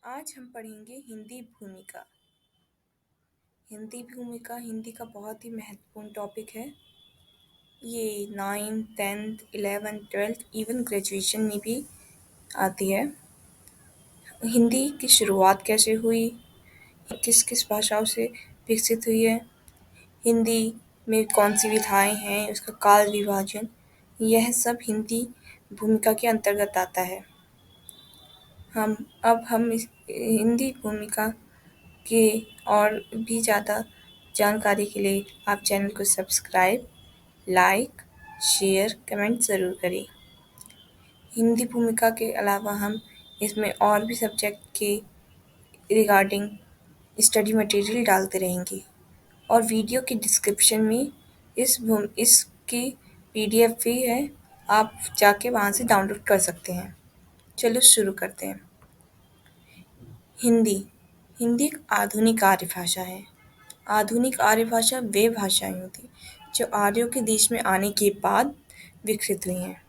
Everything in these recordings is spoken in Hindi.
आज हम पढ़ेंगे हिंदी भूमिका। हिंदी का बहुत ही महत्वपूर्ण टॉपिक है। ये 9th, 10th, 11th, 12th, even graduation में भी आती है। हिंदी की शुरुआत कैसे हुई, किस किस भाषाओं से विकसित हुई है, हिंदी में कौन सी विधाएं हैं, उसका काल विभाजन, यह सब हिंदी भूमिका के अंतर्गत आता है। हम इस हिंदी भूमिका के और भी ज़्यादा जानकारी के लिए आप चैनल को सब्सक्राइब, लाइक, शेयर, कमेंट ज़रूर करें। हिंदी भूमिका के अलावा हम इसमें और भी सब्जेक्ट के रिगार्डिंग स्टडी मटेरियल डालते रहेंगे और वीडियो के डिस्क्रिप्शन में इसकी PDF भी है, आप जाके वहाँ से डाउनलोड कर सकते हैं। चलो शुरू करते हैं। हिंदी एक आधुनिक आर्य भाषा है। आधुनिक आर्य भाषा वे भाषाएं होती जो आर्यों के देश में आने के बाद विकसित हुई हैं।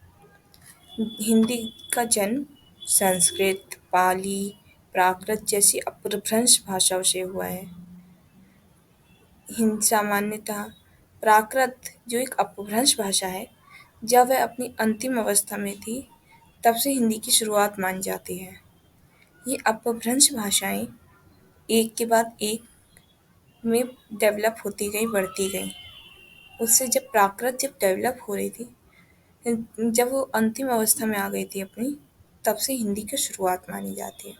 हिंदी का जन्म संस्कृत, पाली, प्राकृत जैसी अपभ्रंश भाषाओं से हुआ है। सामान्यतः प्राकृत जो एक अपभ्रंश भाषा है, जब वह अपनी अंतिम अवस्था में थी तब से हिंदी की शुरुआत मानी जाती है। ये अपभ्रंश भाषाएं एक के बाद एक में डेवलप होती गई, बढ़ती गई। उससे जब प्राकृत डेवलप हो रही थी, जब वो अंतिम अवस्था में आ गई थी अपनी, तब से हिंदी की शुरुआत मानी जाती है।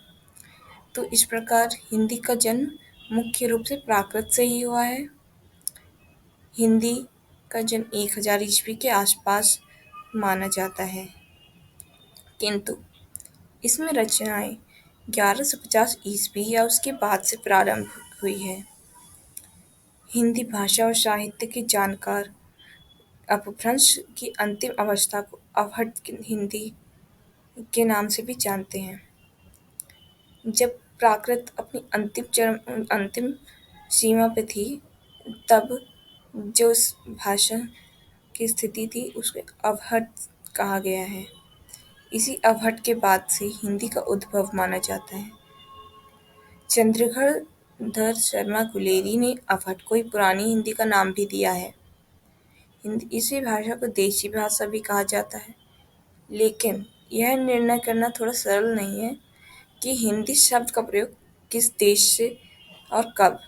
तो इस प्रकार हिंदी का जन्म मुख्य रूप से प्राकृत से ही हुआ है। हिंदी का जन्म 1000 ईस्वी के आसपास माना जाता है, किंतु इसमें रचनाएं 1150 ईस्वी या उसके बाद से प्रारंभ हुई है। हिंदी भाषा और साहित्य के जानकार अपभ्रंश की अंतिम अवस्था को अवहट हिंदी के नाम से भी जानते हैं। जब प्राकृत अपनी अंतिम सीमा पे थी, तब जो उस भाषा की स्थिति थी उसको अवहट कहा गया है। इसी अवहट के बाद से हिंदी का उद्भव माना जाता है। चंद्रधर शर्मा गुलेरी ने अवहट को ही पुरानी हिंदी का नाम भी दिया है। इसी भाषा को देशी भाषा भी कहा जाता है, लेकिन यह निर्णय करना थोड़ा सरल नहीं है कि हिंदी शब्द का प्रयोग किस देश से और कब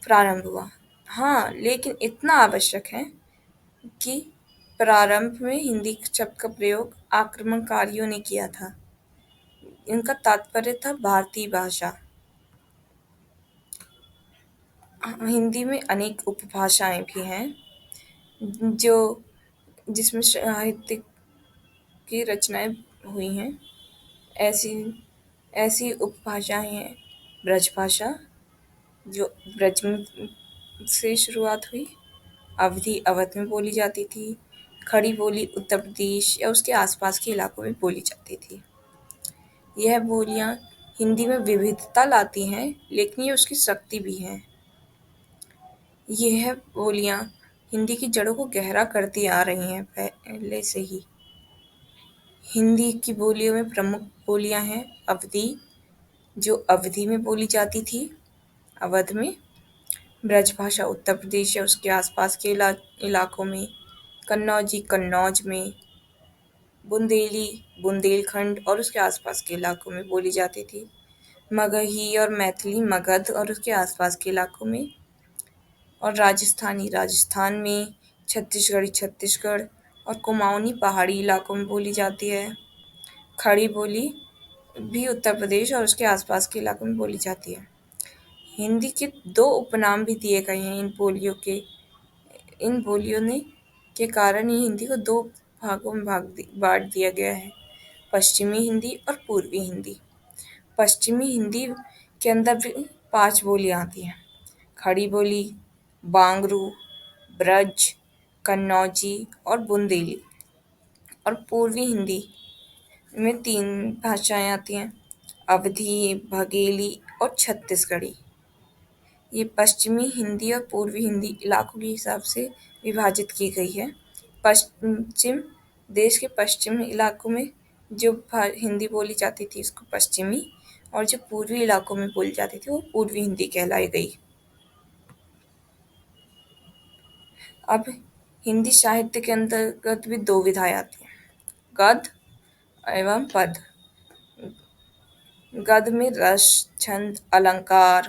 प्रारंभ हुआ। हाँ, लेकिन इतना आवश्यक है कि प्रारंभ में हिंदी शब्द का प्रयोग आक्रमणकारियों ने किया था। इनका तात्पर्य था भारतीय भाषा। हिंदी में अनेक उपभाषाएं भी हैं जिसमें साहित्य की रचनाएं हुई हैं। ऐसी उपभाषाएं हैं ब्रजभाषा, जो ब्रज में से शुरुआत हुई, अवधी अवध में बोली जाती थी, खड़ी बोली उत्तर प्रदेश या उसके आसपास के इलाकों में बोली जाती थी। यह बोलियां हिंदी में विविधता लाती हैं, लेकिन ये उसकी शक्ति भी हैं। यह बोलियां हिंदी की जड़ों को गहरा करती आ रही हैं पहले से ही। हिंदी की बोलियों में प्रमुख बोलियां हैं अवधी, जो अवधी में बोली जाती थी, अवध में, ब्रजभाषा उत्तर प्रदेश या उसके आसपास के इलाकों में, कन्नौजी कन्नौज में, बुंदेली बुंदेलखंड और उसके आसपास के इलाकों में बोली जाती थी, मगही और मैथिली मगध और उसके आसपास के इलाकों में, और राजस्थानी राजस्थान में, छत्तीसगढ़ी छत्तीसगढ़ और कुमाऊनी पहाड़ी इलाकों में बोली जाती है। खड़ी बोली भी उत्तर प्रदेश और उसके आसपास के इलाकों में बोली जाती है। हिंदी के 2 उपनाम भी दिए गए हैं इन बोलियों ने के कारण ही हिंदी को 2 भागों में बांट दिया गया है, पश्चिमी हिंदी और पूर्वी हिंदी। पश्चिमी हिंदी के अंदर भी 5 बोलियां आती हैं, खड़ी बोली, बांगरू, ब्रज, कन्नौजी और बुंदेली। और पूर्वी हिंदी में 3 भाषाएं आती हैं, अवधी, बघेली और छत्तीसगढ़ी। ये पश्चिमी हिंदी और पूर्वी हिंदी इलाकों के हिसाब से विभाजित की गई है। देश के पश्चिमी इलाकों में जो हिंदी बोली जाती थी उसको पश्चिमी, और जो पूर्वी इलाकों में बोली जाती थी वो पूर्वी हिंदी कहलाई गई। अब हिंदी साहित्य के अंतर्गत भी दो विधाएं आती हैं, गद्य एवं पद। गद्य में रस, छंद, अलंकार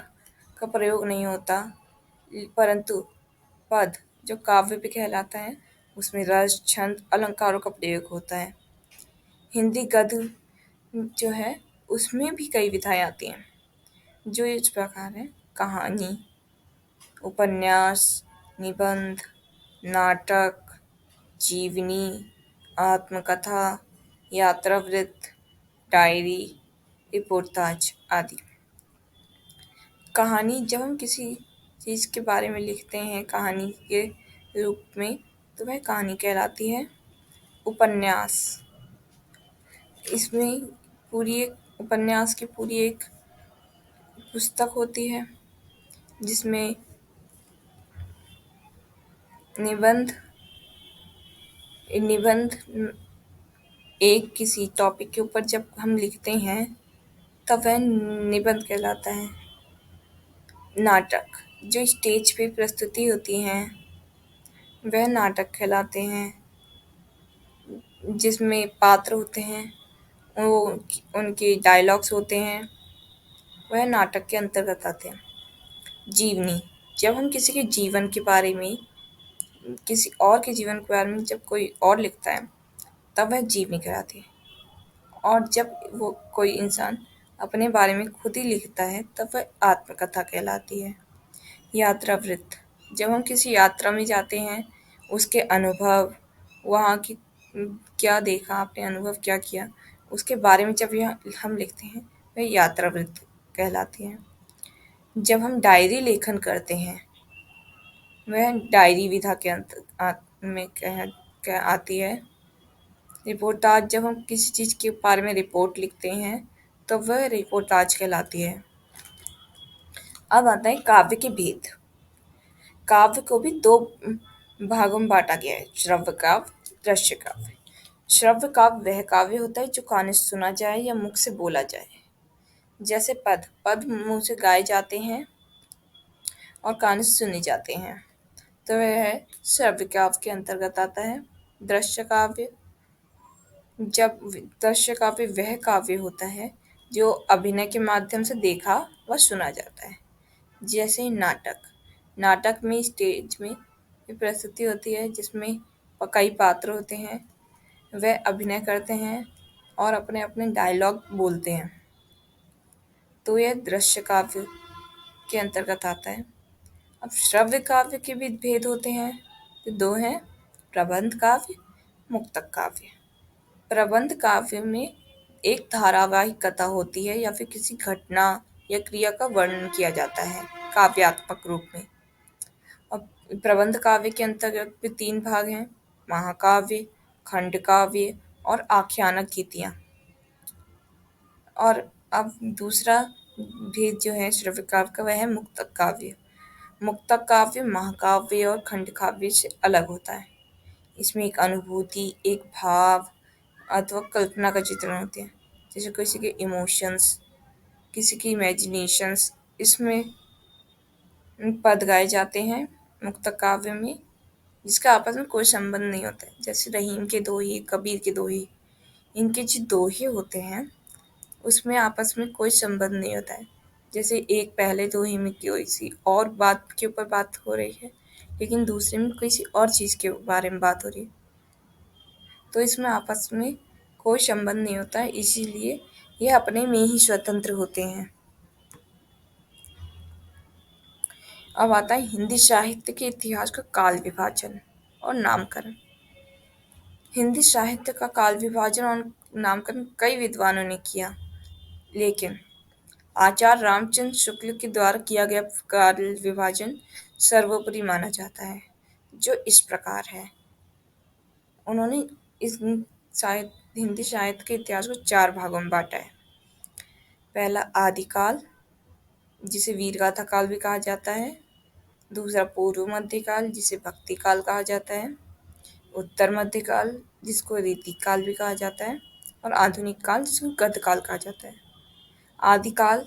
का प्रयोग नहीं होता, परंतु पद जो काव्य भी कहलाता है उसमें रस, छंद, अलंकारों का प्रयोग होता है। हिंदी गद्य जो है उसमें भी कई विधाएं आती हैं जो इस प्रकार है, कहानी, उपन्यास, निबंध, नाटक, जीवनी, आत्मकथा, यात्रावृत्त, डायरी, रिपोर्ताज आदि। कहानी, जब हम किसी चीज़ के बारे में लिखते हैं कहानी के रूप में तो वह कहानी कहलाती है। उपन्यास, इसमें पूरी एक उपन्यास की पूरी एक पुस्तक होती है जिसमें निबंध निबंध एक किसी टॉपिक के ऊपर जब हम लिखते हैं तब वह निबंध कहलाता है। नाटक, जो स्टेज पे प्रस्तुति होती हैं वह नाटक कहलाते हैं, जिसमें पात्र होते हैं वो उनके डायलॉग्स होते हैं वह नाटक के अंतर्गत आते हैं। जीवनी, जब हम किसी के जीवन के बारे में किसी और के जीवन के बारे में जब कोई और लिखता है तब वह जीवनी कहलाती है। और जब वो कोई इंसान अपने बारे में खुद ही लिखता है तब वह आत्मकथा कहलाती है। यात्रावृत्त, जब हम किसी यात्रा में जाते हैं उसके अनुभव, वहाँ की क्या देखा आपने, अनुभव क्या किया, उसके बारे में जब यह हम लिखते हैं वह यात्रावृत्त कहलाती है। जब हम डायरी लेखन करते हैं वह डायरी विधा के में आती है। रिपोर्टाज, जब हम किसी चीज़ के बारे में रिपोर्ट लिखते हैं तो वह रिपोर्टाज कहलाती है। अब आता है काव्य के भेद। काव्य को भी दो भागों में बांटा गया है, श्रव्य काव्य, दृश्य काव्य। श्रव्य काव्य वह काव्य होता है जो कान से सुना जाए या मुख से बोला जाए, जैसे पद। पद मुंह से गाए जाते हैं और कान से सुने जाते हैं, तो वह श्रव्य काव्य के अंतर्गत आता है। दृश्य काव्य, जब दृश्य काव्य वह काव्य होता है जो अभिनय के माध्यम से देखा व सुना जाता है, जैसे नाटक। नाटक में स्टेज में प्रस्तुति होती है जिसमें कई पात्र होते हैं, वह अभिनय करते हैं और अपने अपने डायलॉग बोलते हैं, तो यह दृश्य काव्य के अंतर्गत आता है। अब श्रव्य काव्य के भी भेद होते हैं, तो दो हैं, प्रबंध काव्य, मुक्तक काव्य। प्रबंध काव्य में एक धारावाहिक कथा होती है या फिर किसी घटना या क्रिया का वर्णन किया जाता है काव्यात्मक रूप में। और प्रबंध काव्य के अंतर्गत भी तीन भाग हैं, महाकाव्य, खंड काव्य और आख्यानक गीतियाँ। और अब दूसरा भेद जो है श्रव्य काव्य का वह है मुक्तक काव्य। मुक्तक काव्य महाकाव्य और खंड काव्य से अलग होता है। इसमें एक अनुभूति, एक भाव अथवा कल्पना का चित्रण होते हैं, जैसे किसी के इमोशंस, किसी की इमेजिनेशंस, इसमें पद गाए जाते हैं मुक्तक काव्य में, जिसका आपस में कोई संबंध नहीं होता है, जैसे रहीम के दोहे, कबीर के दोहे। इनके जो दोहे होते हैं उसमें आपस में कोई संबंध नहीं होता है, जैसे एक पहले दोहे में किसी और बात के ऊपर बात हो रही है लेकिन दूसरे में किसी और चीज़ के बारे में बात हो रही है, तो इसमें आपस में कोई संबंध नहीं होता है, इसीलिए ये अपने में ही स्वतंत्र होते हैं। अब आता है हिंदी साहित्य के इतिहास का काल विभाजन और नामकरण। हिंदी साहित्य का काल विभाजन और नामकरण कई विद्वानों ने किया, लेकिन आचार्य रामचंद्र शुक्ल के द्वारा किया गया काल विभाजन सर्वोपरि माना जाता है, जो इस प्रकार है। उन्होंने इस हिंदी साहित्य के इतिहास को चार भागों में बांटा है। पहला आदिकाल, जिसे वीरगाथा काल भी कहा जाता है। दूसरा पूर्व मध्यकाल, जिसे भक्ति काल कहा जाता है। उत्तर मध्यकाल, जिसको रीति काल भी कहा जाता है। और आधुनिक काल, जिसको गद्य काल कहा जाता है। आदिकाल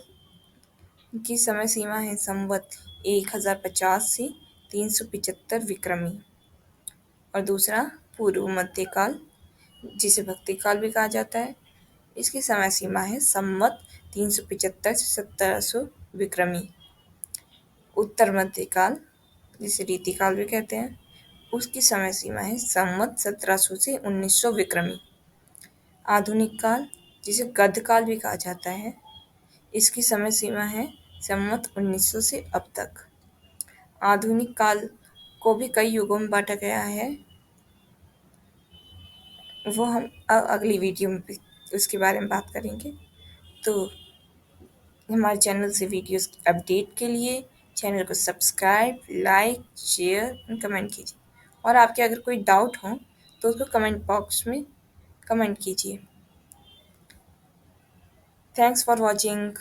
की समय सीमा है संवत 1050 से 375 विक्रमी। और दूसरा पूर्व मध्यकाल, जिसे भक्ति काल भी कहा जाता है, इसकी समय सीमा है संवत 375 से 1700 विक्रमी। उत्तर मध्यकाल, जिसे रीतिकाल भी कहते हैं, उसकी समय सीमा है संवत 1700 से 1900 विक्रमी। आधुनिक काल, जिसे गद्धकाल भी कहा जाता है, इसकी समय सीमा है संवत 1900 से अब तक। आधुनिक काल को भी कई युगों में बांटा गया है, वो हम अगली वीडियो में भी उसके बारे में बात करेंगे। तो हमारे चैनल से वीडियोस अपडेट के लिए चैनल को सब्सक्राइब, लाइक, शेयर और कमेंट कीजिए। और आपके अगर कोई डाउट हो तो उसको कमेंट बॉक्स में कमेंट कीजिए। Thanks for watching.